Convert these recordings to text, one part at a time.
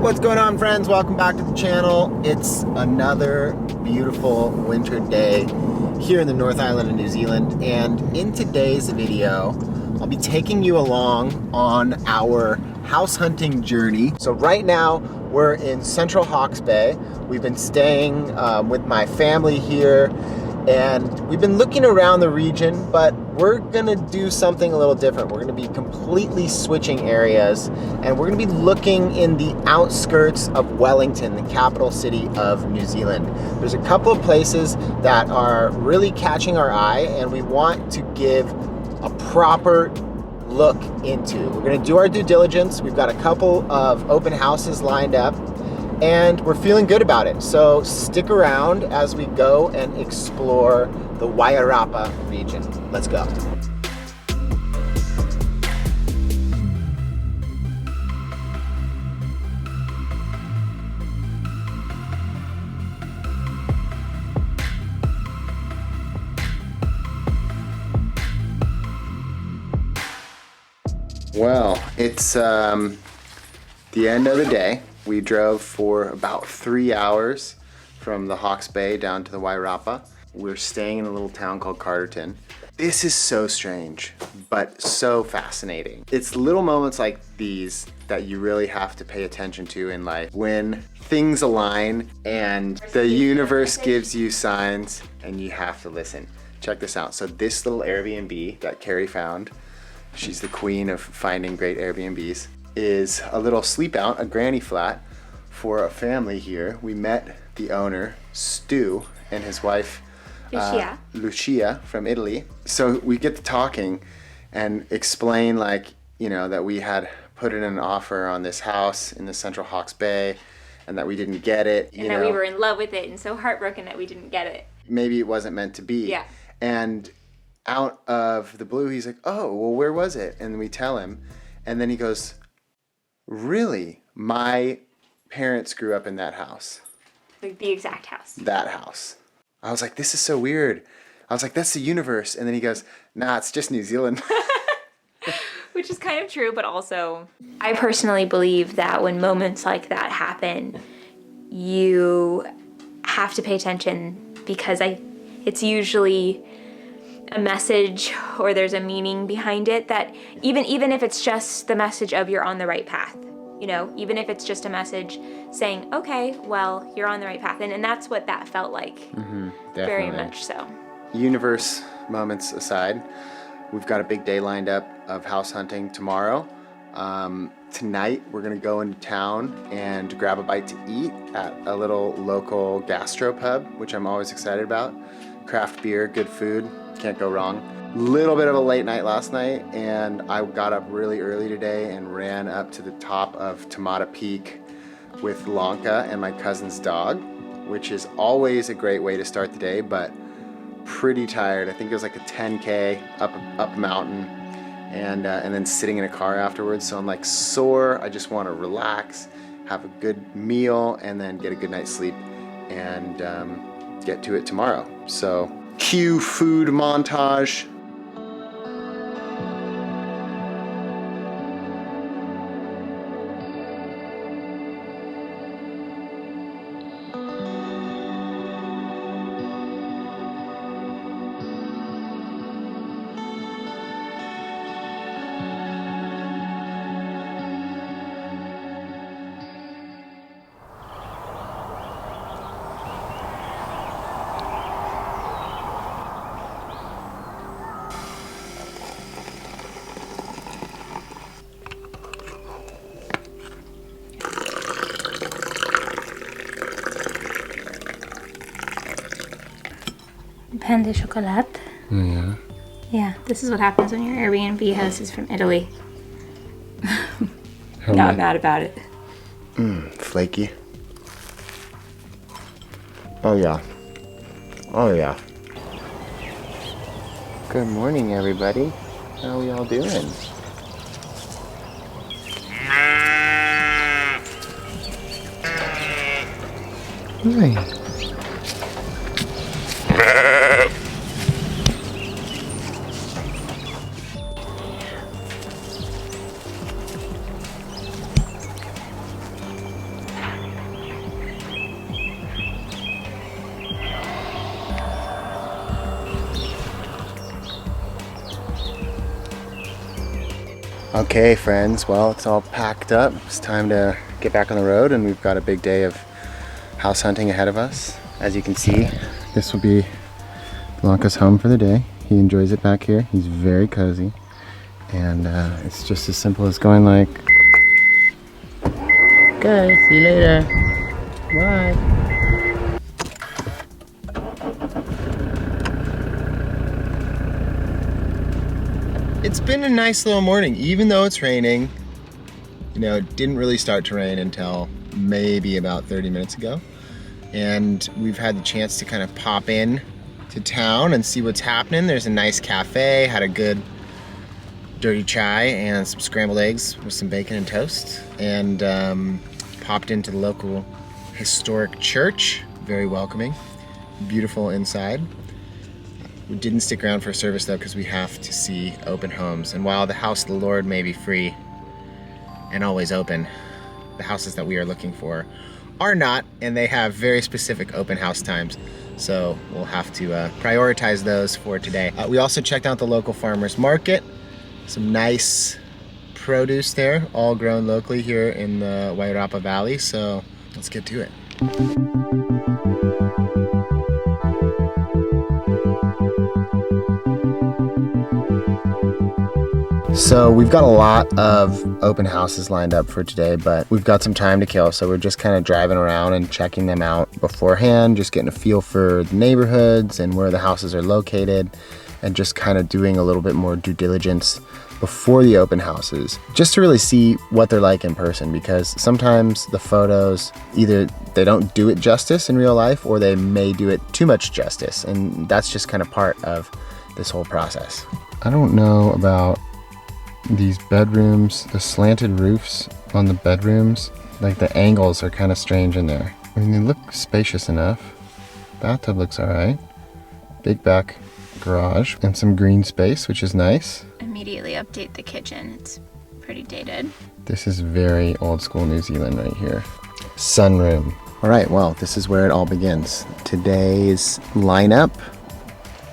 What's going on, friends? Welcome back to the channel. It's another beautiful winter day here in the North Island of New Zealand, and in today's video I'll be taking you along on our house hunting journey. So right now we're in Central Hawke's Bay. We've been staying with my family here, and we've been looking around the region, but we're gonna do something a little different. We're gonna be completely switching areas, and we're gonna be looking in the outskirts of Wellington, the capital city of New Zealand. There's a couple of places that are really catching our eye, and we want to give a proper look into. We're gonna do our due diligence. We've got a couple of open houses lined up, and we're feeling good about it. So stick around as we go and explore the Wairarapa region. Let's go. Well, it's the end of the day. We drove for about 3 hours from the Hawke's Bay down to the Wairarapa. We're staying in a little town called Carterton. This is so strange, but so fascinating. It's little moments like these that you really have to pay attention to in life. When things align and the universe gives you signs and you have to listen. Check this out. So this little Airbnb that Carrie found, she's the queen of finding great Airbnbs, is a little sleep out, a granny flat for a family here. We met the owner, Stu, and his wife, Lucia from Italy. So we get to talking and explain, like, you know, that we had put in an offer on this house in the Central Hawke's Bay and that we didn't get it. And that we were in love with it and so heartbroken that we didn't get it. Maybe it wasn't meant to be. Yeah. And out of the blue, he's like, oh, well, where was it? And we tell him, and then he goes, really? My parents grew up in that house. Like the exact house. That house. I was like, this is so weird. I was like, that's the universe. And then he goes, nah, it's just New Zealand. Which is kind of true, but also, I personally believe that when moments like that happen, you have to pay attention, because it's usually a message or there's a meaning behind it, that even if it's just the message of you're on the right path, you know, even if it's just a message saying, okay, well, you're on the right path. And that's what that felt like. Very much so. Universe moments aside, we've got a big day lined up of house hunting tomorrow. Tonight, we're gonna go into town and grab a bite to eat at a little local gastropub, which I'm always excited about. Craft beer, good food, can't go wrong. Little bit of a late night last night, and I got up really early today and ran up to the top of Tamata Peak with Lanka and my cousin's dog, which is always a great way to start the day, but pretty tired. I think it was like a 10K up a mountain, and then sitting in a car afterwards. So I'm like sore. I just want to relax, have a good meal, and then get a good night's sleep, and get to it tomorrow. So cue food montage. Pan de chocolat. Yeah. Yeah, this is what happens when your Airbnb house is from Italy. Not mad about it. Flaky. Oh yeah. Oh yeah. Good morning, everybody. How are we all doing? Hi. Okay, friends, well, it's all packed up. It's time to get back on the road, and we've got a big day of house hunting ahead of us. As you can see, this will be Blanca's home for the day. He enjoys it back here. He's very cozy. And it's just as simple as going like, okay, see you later. Bye. It's been a nice little morning, even though it's raining. You know, it didn't really start to rain until maybe about 30 minutes ago. And we've had the chance to kind of pop in to town and see what's happening. There's a nice cafe, had a good dirty chai and some scrambled eggs with some bacon and toast. And popped into the local historic church, very welcoming, beautiful inside. We didn't stick around for a service though, because we have to see open homes. And while the house of the Lord may be free and always open, the houses that we are looking for are not, and they have very specific open house times. So we'll have to prioritize those for today. We also checked out the local farmers market. Some nice produce there, all grown locally here in the Wairarapa Valley. So let's get to it. So we've got a lot of open houses lined up for today, but we've got some time to kill, so we're just kind of driving around and checking them out beforehand, just getting a feel for the neighborhoods and where the houses are located, and just kind of doing a little bit more due diligence before the open houses, just to really see what they're like in person, because sometimes the photos, either they don't do it justice in real life, or they may do it too much justice, and that's just kind of part of this whole process. I don't know about these bedrooms, the slanted roofs on the bedrooms, like the angles are kind of strange in there. I mean, they look spacious enough. Bathtub looks all right. Big back garage and some green space, which is nice. Immediately update the kitchen. It's pretty dated. This is very old school New Zealand right here. Sunroom. All right, well, this is where it all begins. Today's lineup.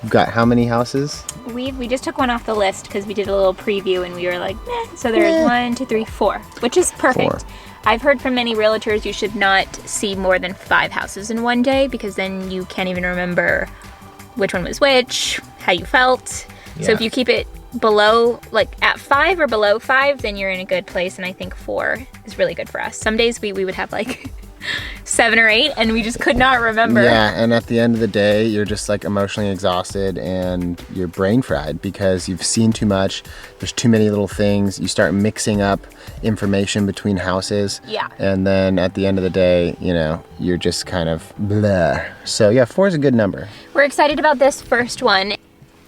We've got how many houses? We just took one off the list because we did a little preview and we were like, meh. So there's 1, 2, 3, 4, which is perfect. 4. I've heard from many realtors you should not see more than 5 houses in one day, because then you can't even remember which one was which, how you felt. Yeah. So if you keep it below, like at 5 or below 5, then you're in a good place. And I think 4 is really good for us. Some days we would have like 7 or 8 and we just could not remember. Yeah, and at the end of the day, you're just like emotionally exhausted and you're brain fried because you've seen too much. There's too many little things. You start mixing up information between houses. Yeah. And then at the end of the day, you know, you're just kind of blah. So yeah, 4 is a good number. We're excited about this first one.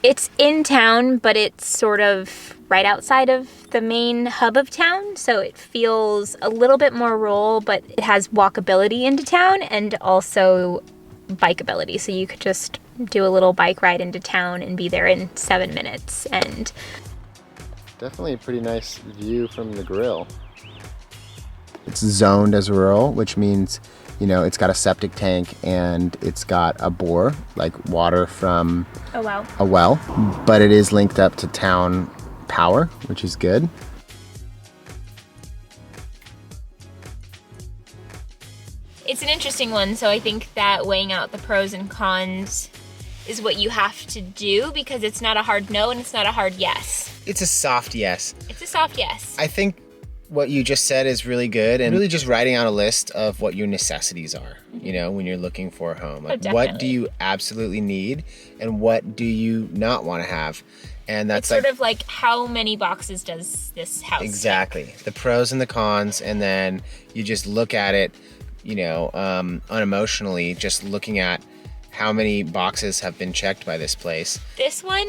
It's in town, but it's sort of right outside of the main hub of town, so it feels a little bit more rural, but it has walkability into town and also bikeability, so you could just do a little bike ride into town and be there in 7 minutes. And definitely a pretty nice view from the grill. It's zoned as rural, which means, you know, it's got a septic tank and it's got a bore, like water from a well, but it is linked up to town power, which is good. It's an interesting one, so I think that weighing out the pros and cons is what you have to do, because it's not a hard no and it's not a hard yes. It's a soft yes. It's a soft yes. I think what you just said is really good, and really just writing out a list of what your necessities are, you know, when you're looking for a home. Like, what do you absolutely need and what do you not want to have? And that's it's sort of like, how many boxes does this house exactly take? The pros and the cons, and then you just look at it, you know, unemotionally, just looking at how many boxes have been checked by this place. This one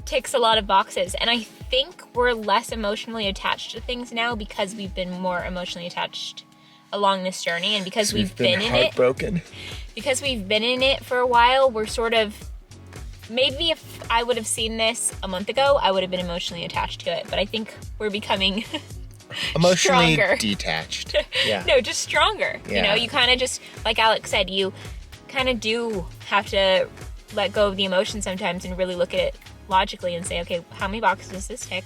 ticks a lot of boxes, and I think we're less emotionally attached to things now because we've been more emotionally attached along this journey, and because we've been in it. Because we've been in it for a while, we're sort of, maybe if I would have seen this a month ago, I would have been emotionally attached to it, but I think we're becoming emotionally stronger. Detached. Yeah. No, just stronger. Yeah. You know, you kind of just, like Alex said, you kind of do have to let go of the emotion sometimes and really look at it logically and say, okay, how many boxes does this tick?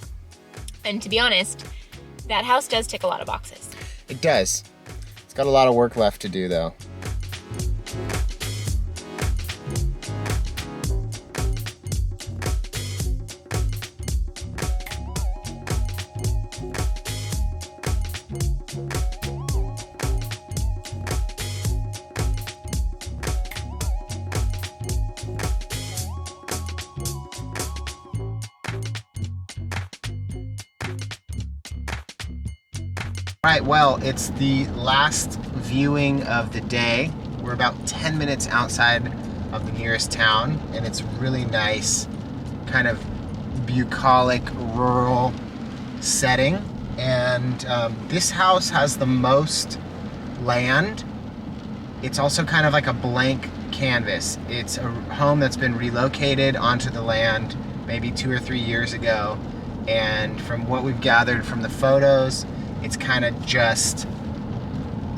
And to be honest, that house does tick a lot of boxes. It does. It's got a lot of work left to do though. All right, well, it's the last viewing of the day. We're about 10 minutes outside of the nearest town, and it's really nice, kind of bucolic, rural setting. And this house has the most land. It's also kind of like a blank canvas. It's a home that's been relocated onto the land maybe 2 or 3 years ago. And from what we've gathered from the photos, it's kind of just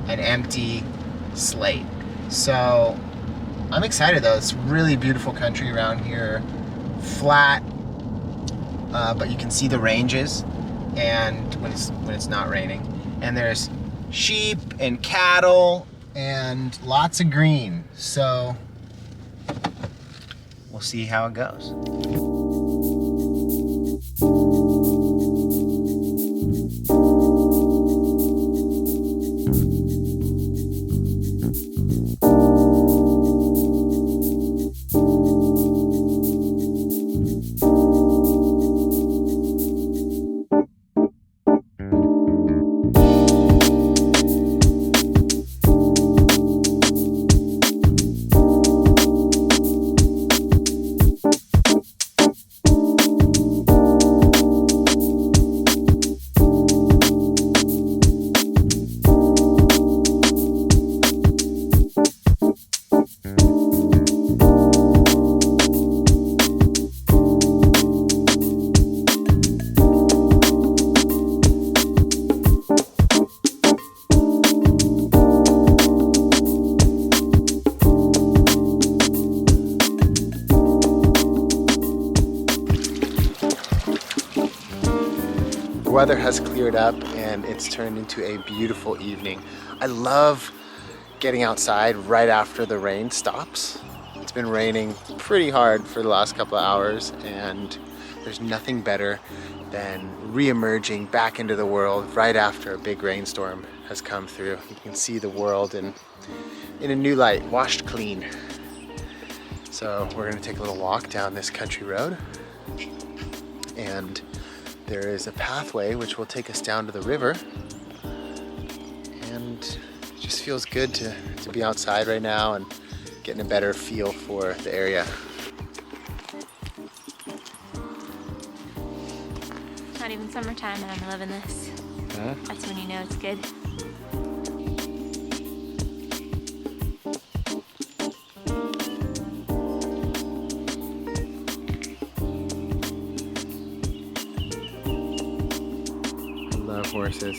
an empty slate. So I'm excited though. It's really beautiful country around here. Flat, but you can see the ranges and when it's not raining. And there's sheep and cattle and lots of green. So we'll see how it goes. The weather has cleared up and it's turned into a beautiful evening. I love getting outside right after the rain stops. It's been raining pretty hard for the last couple of hours, and there's nothing better than re-emerging back into the world right after a big rainstorm has come through. You can see the world in a new light, washed clean. So we're gonna take a little walk down this country road, and there is a pathway which will take us down to the river, and it just feels good to be outside right now and getting a better feel for the area. It's not even summertime and I'm loving this. Huh? That's when you know it's good. Horses.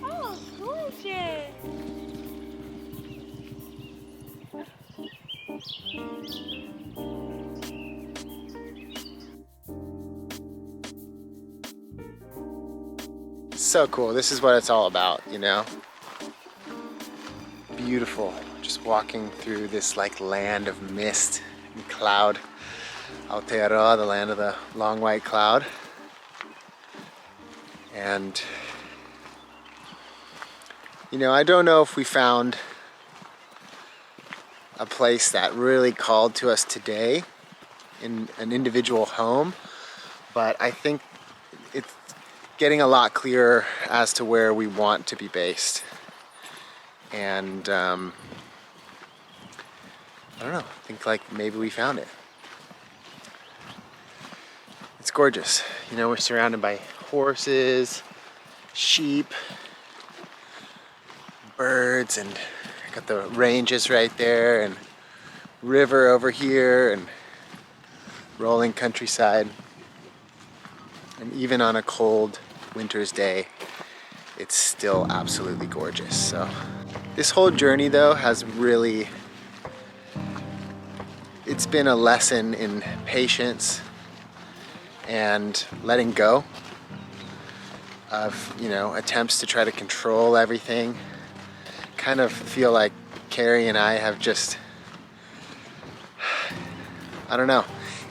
Oh, gorgeous! So cool. This is what it's all about, you know? Beautiful. Just walking through this like land of mist and cloud. Aotearoa, the land of the long white cloud. And you know, I don't know if we found a place that really called to us today in an individual home, but I think it's getting a lot clearer as to where we want to be based. And I don't know, I think like maybe we found it. It's gorgeous. You know, we're surrounded by horses, sheep, birds, and got the ranges right there, and river over here, and rolling countryside. And even on a cold winter's day, it's still absolutely gorgeous. So this whole journey though has really, it's been a lesson in patience and letting go of, you know, attempts to try to control everything. Kind of feel like Carrie and I have just, I don't know,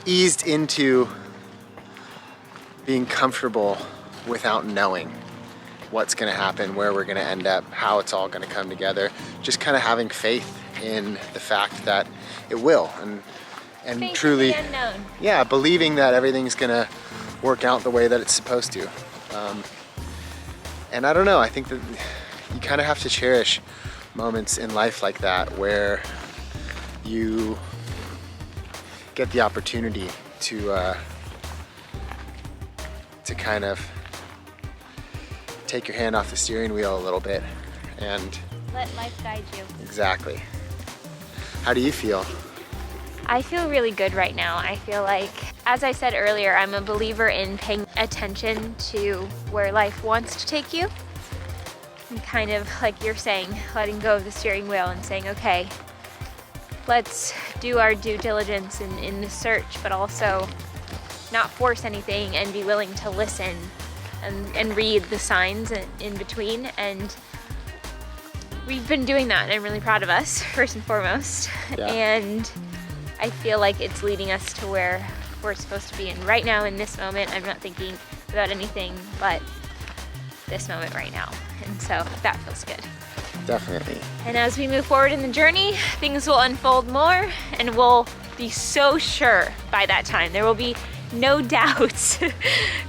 eased into being comfortable without knowing what's going to happen, where we're going to end up, how it's all going to come together. Just kind of having faith in the fact that it will, and Faith truly, in the unknown. yeah, believing that everything's going to work out the way that it's supposed to. And I don't know, I think that you kind of have to cherish moments in life like that where you get the opportunity to kind of take your hand off the steering wheel a little bit and Let life guide you. exactly. How do you feel? I feel really good right now. I feel like, as I said earlier, I'm a believer in paying attention to where life wants to take you. And kind of like you're saying, letting go of the steering wheel and saying, okay, let's do our due diligence in the search, but also not force anything and be willing to listen and read the signs in between. And we've been doing that, and I'm really proud of us, first and foremost. Yeah. And I feel like it's leading us to where we're supposed to be. And right now, in this moment, I'm not thinking about anything but this moment right now. And so that feels good. Definitely. And as we move forward in the journey, things will unfold more, and we'll be so sure by that time. There will be no doubts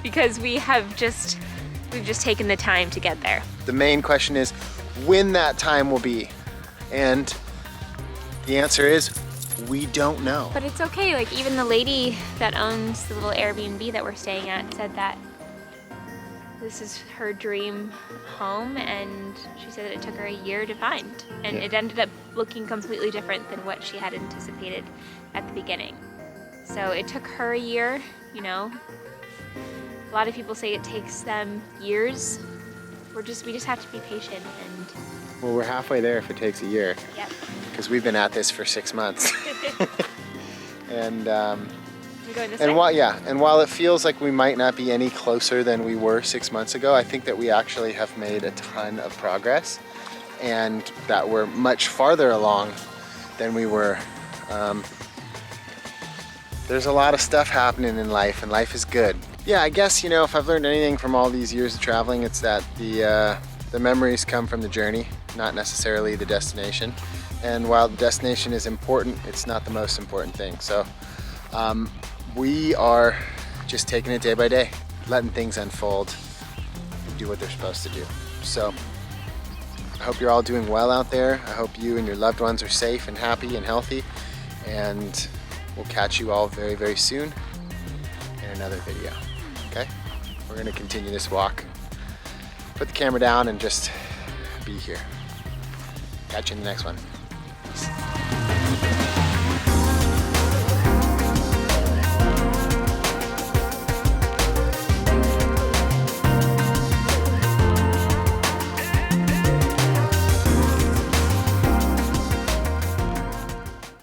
because we've just taken the time to get there. The main question is when that time will be. And the answer is we don't know. But it's okay. Like, even the lady that owns the little Airbnb that we're staying at said that this is her dream home, and she said that it took her a year to find, and Yeah. it ended up looking completely different than what she had anticipated at the beginning. So it took her a year, you know. A lot of people say it takes them years. We just have to be patient, and Well, we're halfway there if it takes a year, yep. because we've been at this for 6 months. And We're going this and way? while it feels like we might not be any closer than we were 6 months ago, I think that we actually have made a ton of progress, and that we're much farther along than we were. There's a lot of stuff happening in life, and life is good. Yeah, I guess, you know, if I've learned anything from all these years of traveling, it's that the memories come from the journey, not necessarily the destination. And while the destination is important, it's not the most important thing. So we are just taking it day by day, letting things unfold and do what they're supposed to do. So I hope you're all doing well out there. I hope you and your loved ones are safe and happy and healthy. And we'll catch you all very, very soon in another video, okay? We're gonna continue this walk. Put the camera down and just be here. Catch you in the next one. Peace.